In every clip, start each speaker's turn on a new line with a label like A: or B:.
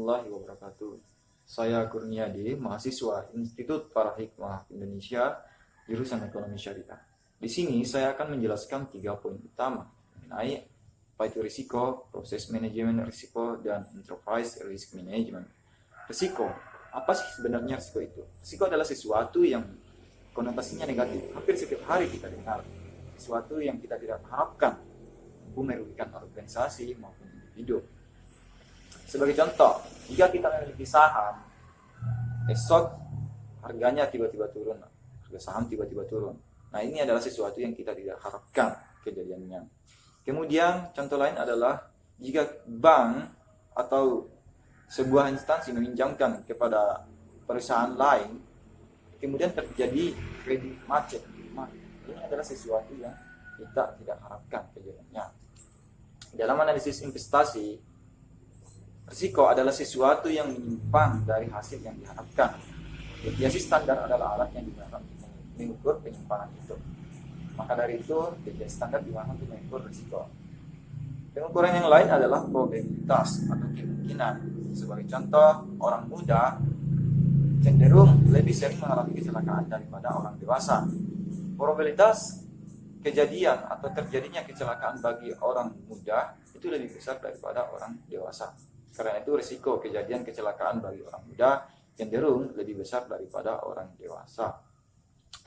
A: warahmatullahi wabarakatuh. Saya Kurniadi, mahasiswa Institut Para Hikmah Indonesia, jurusan Ekonomi Syariah. Di sini saya akan menjelaskan 3 poin utama mengenai apa itu risiko, proses manajemen risiko, dan enterprise risk management. Risiko, apa sih sebenarnya risiko itu? Risiko adalah sesuatu yang konotasinya negatif. Hampir setiap hari kita dengar sesuatu yang kita tidak harapkan, mampu merugikan organisasi maupun individu. Sebagai contoh, jika kita memiliki saham, esok harganya tiba-tiba turun, harga saham tiba-tiba turun. Nah, ini adalah sesuatu yang kita tidak harapkan kejadiannya. Kemudian, contoh lain adalah jika bank atau sebuah instansi meminjamkan kepada perusahaan lain, kemudian terjadi kredit macet. Nah, ini adalah sesuatu yang kita tidak harapkan kejadiannya. Dalam analisis investasi, risiko adalah sesuatu yang menyimpang dari hasil yang diharapkan. Deviasi standar adalah alat yang digunakan untuk mengukur penyimpangan itu. Maka dari itu, deviasi standar digunakan untuk mengukur risiko. Pengukuran yang lain adalah probabilitas atau kemungkinan. Sebagai contoh, orang muda cenderung lebih sering mengalami kecelakaan daripada orang dewasa. Probabilitas kejadian atau terjadinya kecelakaan bagi orang muda itu lebih besar daripada orang dewasa. Karena itu risiko kejadian kecelakaan bagi orang muda cenderung lebih besar daripada orang dewasa.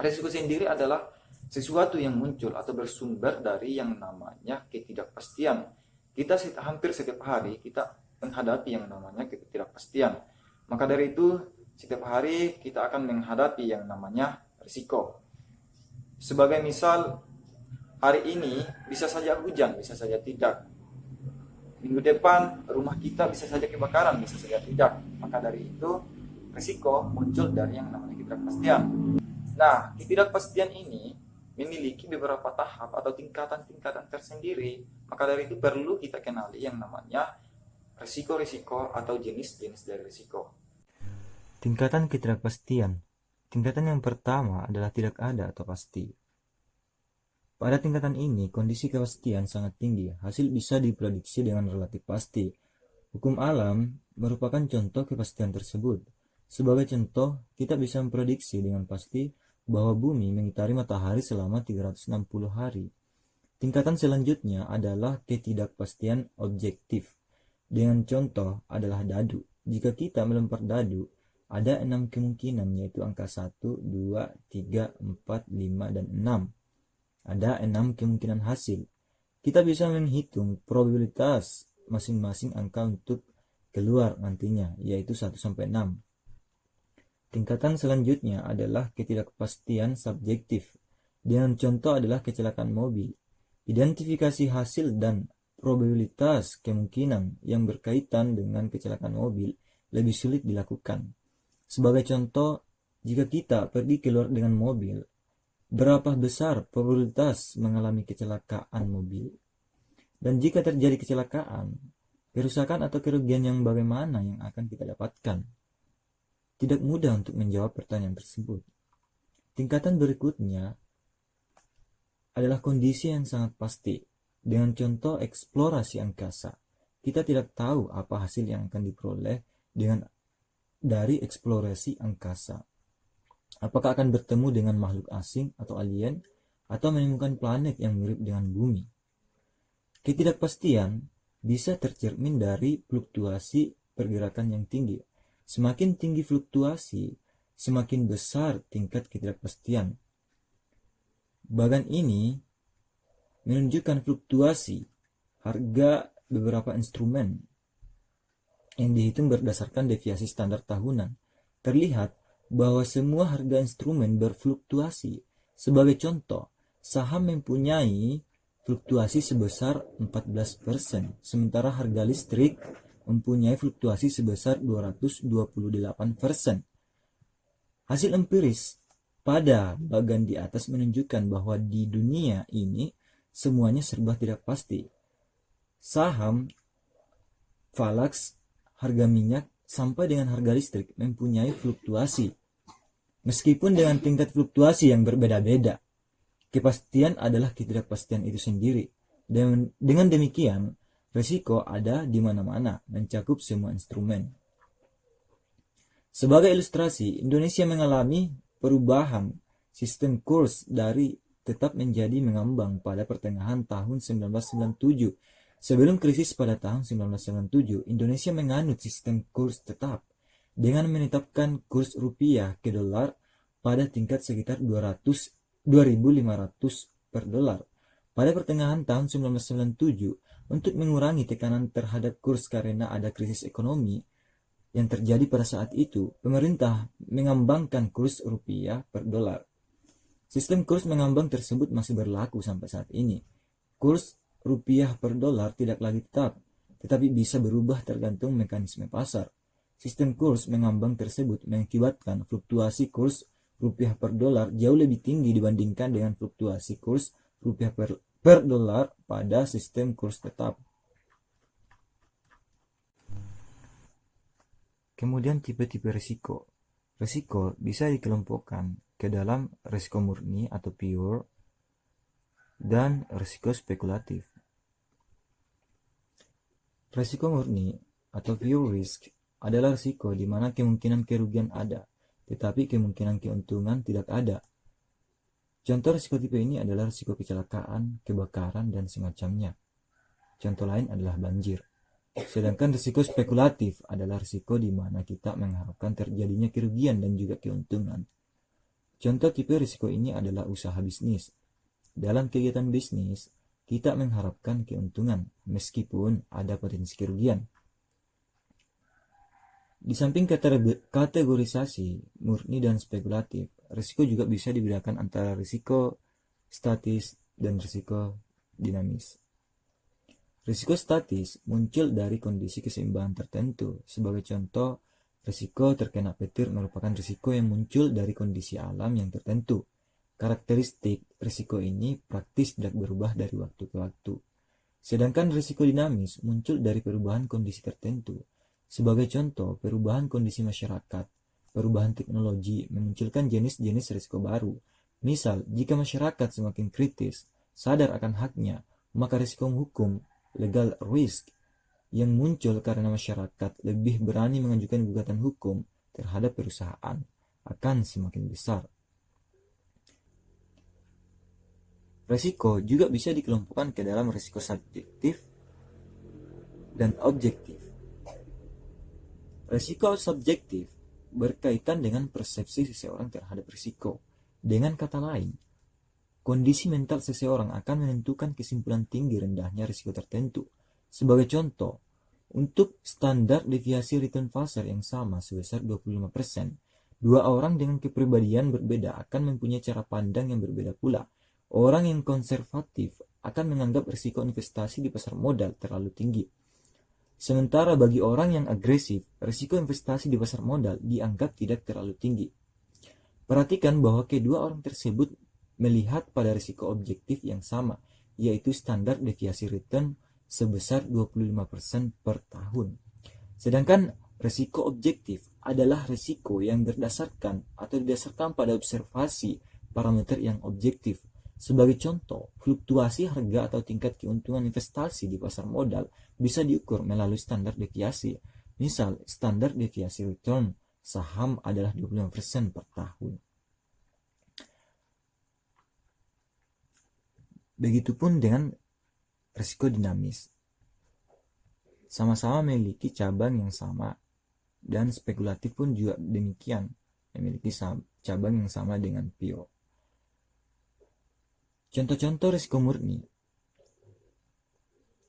A: Risiko sendiri adalah sesuatu yang muncul atau bersumber dari yang namanya ketidakpastian. Kita hampir setiap hari kita menghadapi yang namanya ketidakpastian. Maka dari itu setiap hari kita akan menghadapi yang namanya risiko. Sebagai misal, hari ini bisa saja hujan, bisa saja tidak. Minggu depan rumah kita bisa saja kebakaran, bisa saja tidak. Maka dari itu risiko muncul dari yang namanya ketidakpastian. Nah, ketidakpastian ini memiliki beberapa tahap atau tingkatan-tingkatan tersendiri. Maka dari itu perlu kita kenali yang namanya risiko-risiko atau jenis-jenis dari risiko.
B: Tingkatan ketidakpastian. Tingkatan yang pertama adalah tidak ada atau pasti. Pada tingkatan ini, kondisi kepastian sangat tinggi. Hasil bisa diprediksi dengan relatif pasti. Hukum alam merupakan contoh kepastian tersebut. Sebagai contoh, kita bisa memprediksi dengan pasti bahwa bumi mengitari matahari selama 360 hari. Tingkatan selanjutnya adalah ketidakpastian objektif. Dengan contoh adalah dadu. Jika kita melempar dadu, ada 6 kemungkinan, yaitu angka 1, 2, 3, 4, 5, dan 6. Ada 6 kemungkinan hasil. Kita bisa menghitung probabilitas masing-masing angka untuk keluar nantinya, yaitu 1-6. Tingkatan selanjutnya adalah ketidakpastian subjektif. Dengan contoh adalah kecelakaan mobil. Identifikasi hasil dan probabilitas kemungkinan yang berkaitan dengan kecelakaan mobil lebih sulit dilakukan. Sebagai contoh, jika kita pergi keluar dengan mobil, berapa besar probabilitas mengalami kecelakaan mobil? Dan jika terjadi kecelakaan, kerusakan atau kerugian yang bagaimana yang akan kita dapatkan? Tidak mudah untuk menjawab pertanyaan tersebut. Tingkatan berikutnya adalah kondisi yang sangat pasti. Dengan contoh eksplorasi angkasa, kita tidak tahu apa hasil yang akan diperoleh dari eksplorasi angkasa. Apakah akan bertemu dengan makhluk asing atau alien, atau menemukan planet yang mirip dengan bumi? Ketidakpastian bisa tercermin dari fluktuasi pergerakan yang tinggi. Semakin tinggi fluktuasi, semakin besar tingkat ketidakpastian. Bagan ini menunjukkan fluktuasi harga beberapa instrumen yang dihitung berdasarkan deviasi standar tahunan. Terlihat bahwa semua harga instrumen berfluktuasi. Sebagai contoh, saham mempunyai fluktuasi sebesar 14%, sementara harga listrik mempunyai fluktuasi sebesar 228%. Hasil empiris pada bagian di atas menunjukkan bahwa di dunia ini semuanya serba tidak pasti. Saham Valax, harga minyak, sampai dengan harga listrik mempunyai fluktuasi. Meskipun dengan tingkat fluktuasi yang berbeda-beda, kepastian adalah ketidakpastian itu sendiri. Dengan demikian, risiko ada di mana-mana, mencakup semua instrumen. Sebagai ilustrasi, Indonesia mengalami perubahan sistem kurs dari tetap menjadi mengambang pada pertengahan tahun 1997. Sebelum krisis pada tahun 1997, Indonesia menganut sistem kurs tetap dengan menetapkan kurs rupiah ke dolar pada tingkat sekitar 2.500 per dolar. Pada pertengahan tahun 1997, untuk mengurangi tekanan terhadap kurs karena ada krisis ekonomi yang terjadi pada saat itu, pemerintah mengambangkan kurs rupiah per dolar. Sistem kurs mengambang tersebut masih berlaku sampai saat ini. Kurs rupiah per dolar tidak lagi tetap, tetapi bisa berubah tergantung mekanisme pasar. Sistem kurs mengambang tersebut mengakibatkan fluktuasi kurs rupiah per dolar jauh lebih tinggi dibandingkan dengan fluktuasi kurs rupiah per dolar pada sistem kurs tetap. Kemudian tipe-tipe risiko. Risiko bisa dikelompokkan ke dalam risiko murni atau pure dan risiko spekulatif. Risiko murni atau pure risk adalah risiko di mana kemungkinan kerugian ada, tetapi kemungkinan keuntungan tidak ada. Contoh risiko tipe ini adalah risiko kecelakaan, kebakaran, dan semacamnya. Contoh lain adalah banjir. Sedangkan risiko spekulatif adalah risiko di mana kita mengharapkan terjadinya kerugian dan juga keuntungan. Contoh tipe risiko ini adalah usaha bisnis. Dalam kegiatan bisnis, kita mengharapkan keuntungan meskipun ada potensi kerugian. Di samping kategorisasi murni dan spekulatif, risiko juga bisa dibedakan antara risiko statis dan risiko dinamis. Risiko statis muncul dari kondisi keseimbangan tertentu. Sebagai contoh, risiko terkena petir merupakan risiko yang muncul dari kondisi alam yang tertentu. Karakteristik risiko ini praktis tidak berubah dari waktu ke waktu. Sedangkan risiko dinamis muncul dari perubahan kondisi tertentu. Sebagai contoh, perubahan kondisi masyarakat, perubahan teknologi memunculkan jenis-jenis risiko baru. Misal, jika masyarakat semakin kritis, sadar akan haknya, maka risiko hukum legal risk yang muncul karena masyarakat lebih berani mengajukan gugatan hukum terhadap perusahaan akan semakin besar. Risiko juga bisa dikelompokkan ke dalam risiko subjektif dan objektif. Risiko subjektif berkaitan dengan persepsi seseorang terhadap risiko. Dengan kata lain, kondisi mental seseorang akan menentukan kesimpulan tinggi rendahnya risiko tertentu. Sebagai contoh, untuk standar deviasi return pasar yang sama sebesar 25%, dua orang dengan kepribadian berbeda akan mempunyai cara pandang yang berbeda pula. Orang yang konservatif akan menganggap risiko investasi di pasar modal terlalu tinggi. Sementara bagi orang yang agresif, risiko investasi di pasar modal dianggap tidak terlalu tinggi. Perhatikan bahwa kedua orang tersebut melihat pada risiko objektif yang sama, yaitu standar deviasi return sebesar 25% per tahun. Sedangkan risiko objektif adalah risiko yang berdasarkan atau didasarkan pada observasi parameter yang objektif. Sebagai contoh, fluktuasi harga atau tingkat keuntungan investasi di pasar modal bisa diukur melalui standar deviasi. Misal, standar deviasi return saham adalah 25% per tahun. Begitupun dengan risiko dinamis. Sama-sama memiliki cabang yang sama, dan spekulatif pun juga demikian, memiliki cabang yang sama dengan pure. Contoh-contoh risiko murni.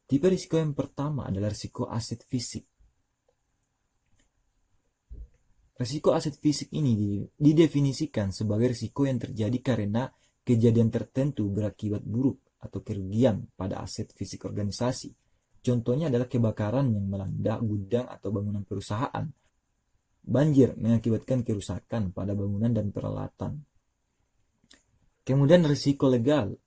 B: Tipe risiko yang pertama adalah risiko aset fisik. Risiko aset fisik ini didefinisikan sebagai risiko yang terjadi karena kejadian tertentu berakibat buruk atau kerugian pada aset fisik organisasi. Contohnya adalah kebakaran yang melanda gudang atau bangunan perusahaan. Banjir mengakibatkan kerusakan pada bangunan dan peralatan. Kemudian risiko legal.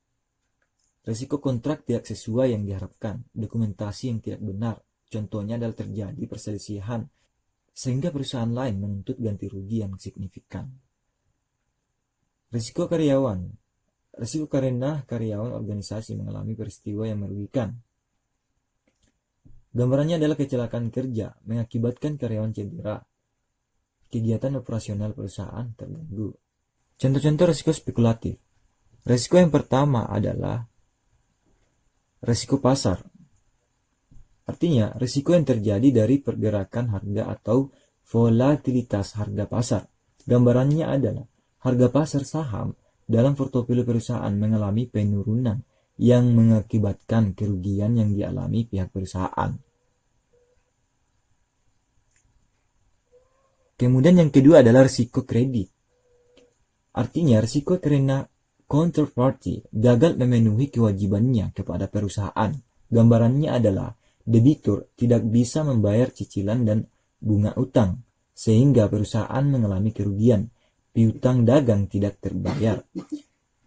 B: Risiko kontrak tidak sesuai yang diharapkan, dokumentasi yang tidak benar. Contohnya adalah terjadi perselisihan sehingga perusahaan lain menuntut ganti rugi yang signifikan. Risiko karyawan. Risiko karena karyawan organisasi mengalami peristiwa yang merugikan. Gambarannya adalah kecelakaan kerja mengakibatkan karyawan cedera. kegiatan operasional perusahaan terganggu. Contoh-contoh risiko spekulatif. Risiko yang pertama adalah risiko pasar. Artinya, risiko yang terjadi dari pergerakan harga atau volatilitas harga pasar. Gambarannya adalah harga pasar saham dalam portofolio perusahaan mengalami penurunan yang mengakibatkan kerugian yang dialami pihak perusahaan. Kemudian yang kedua adalah risiko kredit. Artinya risiko karena counterparty gagal memenuhi kewajibannya kepada perusahaan. Gambarannya adalah debitur tidak bisa membayar cicilan dan bunga utang, sehingga perusahaan mengalami kerugian. Piutang dagang tidak terbayar.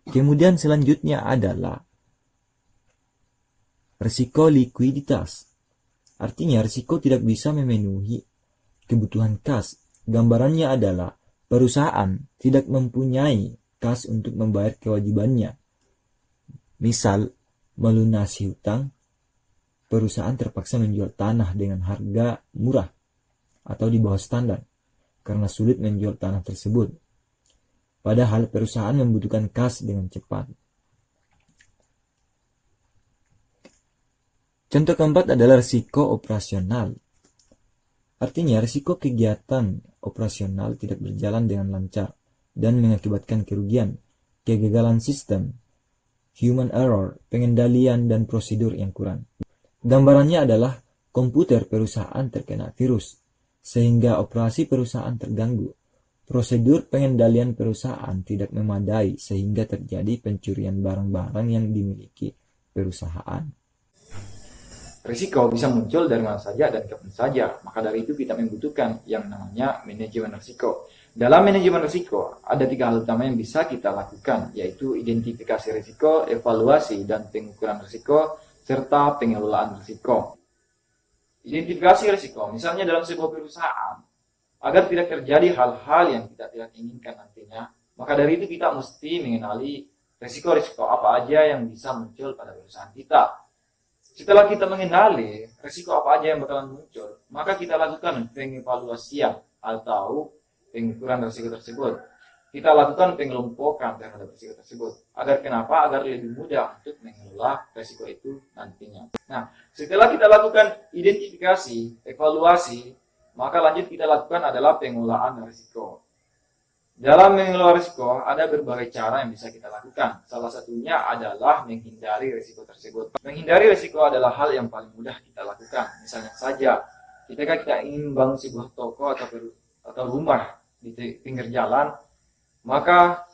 B: Kemudian selanjutnya adalah risiko likuiditas. Artinya risiko tidak bisa memenuhi kebutuhan kas. Gambarannya adalah perusahaan tidak mempunyai kas untuk membayar kewajibannya. Misal, melunasi hutang, perusahaan terpaksa menjual tanah dengan harga murah atau di bawah standar karena sulit menjual tanah tersebut. Padahal perusahaan membutuhkan kas dengan cepat. Contoh keempat adalah risiko operasional. Artinya, risiko kegiatan operasional tidak berjalan dengan lancar dan mengakibatkan kerugian, kegagalan sistem, human error, pengendalian, dan prosedur yang kurang. Gambarannya adalah komputer perusahaan terkena virus, sehingga operasi perusahaan terganggu. Prosedur pengendalian perusahaan tidak memadai, sehingga terjadi pencurian barang-barang yang dimiliki perusahaan.
A: Risiko bisa muncul dari mana saja dan kapan saja, maka dari itu kita membutuhkan yang namanya manajemen risiko. Dalam manajemen risiko, ada 3 hal utama yang bisa kita lakukan, yaitu identifikasi risiko, evaluasi dan pengukuran risiko, serta pengelolaan risiko. Identifikasi risiko, misalnya dalam sebuah perusahaan, agar tidak terjadi hal-hal yang kita tidak inginkan nantinya, maka dari itu kita mesti mengenali risiko-risiko apa aja yang bisa muncul pada perusahaan kita. Setelah kita mengenali risiko apa aja yang bakalan muncul, maka kita lakukan pengevaluasian atau pengukuran risiko tersebut. Kita lakukan pengelompokan terhadap risiko tersebut. Agar kenapa? Agar lebih mudah untuk mengelola risiko itu nantinya. Nah, setelah kita lakukan identifikasi, evaluasi, maka lanjut kita lakukan adalah pengelolaan risiko. Dalam mengelola risiko, ada berbagai cara yang bisa kita lakukan. Salah satunya adalah menghindari risiko tersebut. Menghindari risiko adalah hal yang paling mudah kita lakukan. Misalnya saja, ketika kita ingin membangun sebuah toko atau rumah di pinggir jalan, maka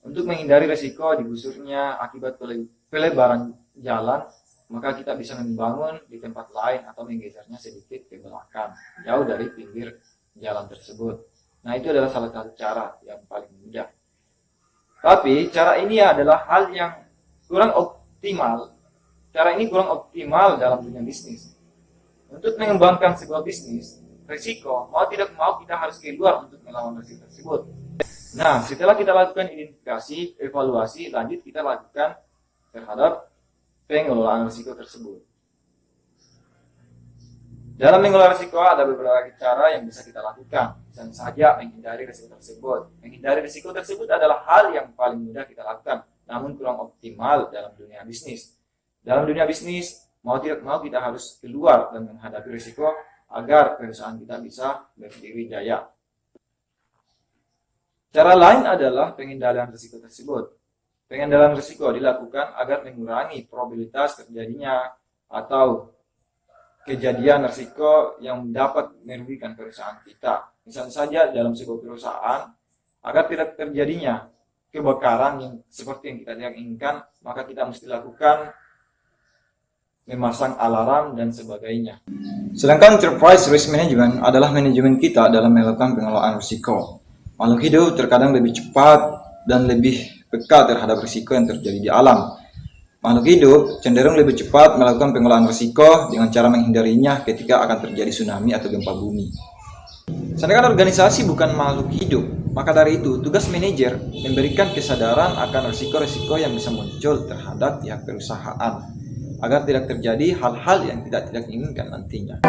A: untuk menghindari risiko digusurnya akibat pelebaran jalan, maka kita bisa membangun di tempat lain atau menggesernya sedikit ke belakang, jauh dari pinggir jalan tersebut. Nah, itu adalah salah satu cara yang paling mudah. Tapi, cara ini adalah hal yang kurang optimal. Cara ini kurang optimal dalam dunia bisnis. Untuk mengembangkan sebuah bisnis, risiko, mau tidak mau kita harus keluar untuk melawan risiko tersebut. Nah, setelah kita lakukan identifikasi, evaluasi, lanjut kita lakukan terhadap pengelolaan risiko tersebut. Dalam mengelola risiko ada beberapa cara yang bisa kita lakukan. Misalnya saja menghindari risiko tersebut. Menghindari risiko tersebut adalah hal yang paling mudah kita lakukan, namun kurang optimal dalam dunia bisnis. Dalam dunia bisnis, mau tidak mau kita harus keluar dan menghadapi risiko agar perusahaan kita bisa berdiri jaya. Cara lain adalah pengendalian risiko tersebut. Pengendalian risiko dilakukan agar mengurangi probabilitas terjadinya atau kejadian risiko yang dapat merugikan perusahaan kita. Misalnya saja dalam sebuah perusahaan, agar tidak terjadinya kebakaran yang seperti yang kita tidak inginkan, maka kita mesti lakukan memasang alarm dan sebagainya. Sedangkan enterprise risk management adalah manajemen kita dalam melakukan pengelolaan risiko. Makhluk hidup terkadang lebih cepat dan lebih peka terhadap risiko yang terjadi di alam. Makhluk hidup cenderung lebih cepat melakukan pengelolaan risiko dengan cara menghindarinya ketika akan terjadi tsunami atau gempa bumi. Sedangkan organisasi bukan makhluk hidup, maka dari itu tugas manajer memberikan kesadaran akan risiko-risiko yang bisa muncul terhadap pihak perusahaan agar tidak terjadi hal-hal yang tidak inginkan nantinya.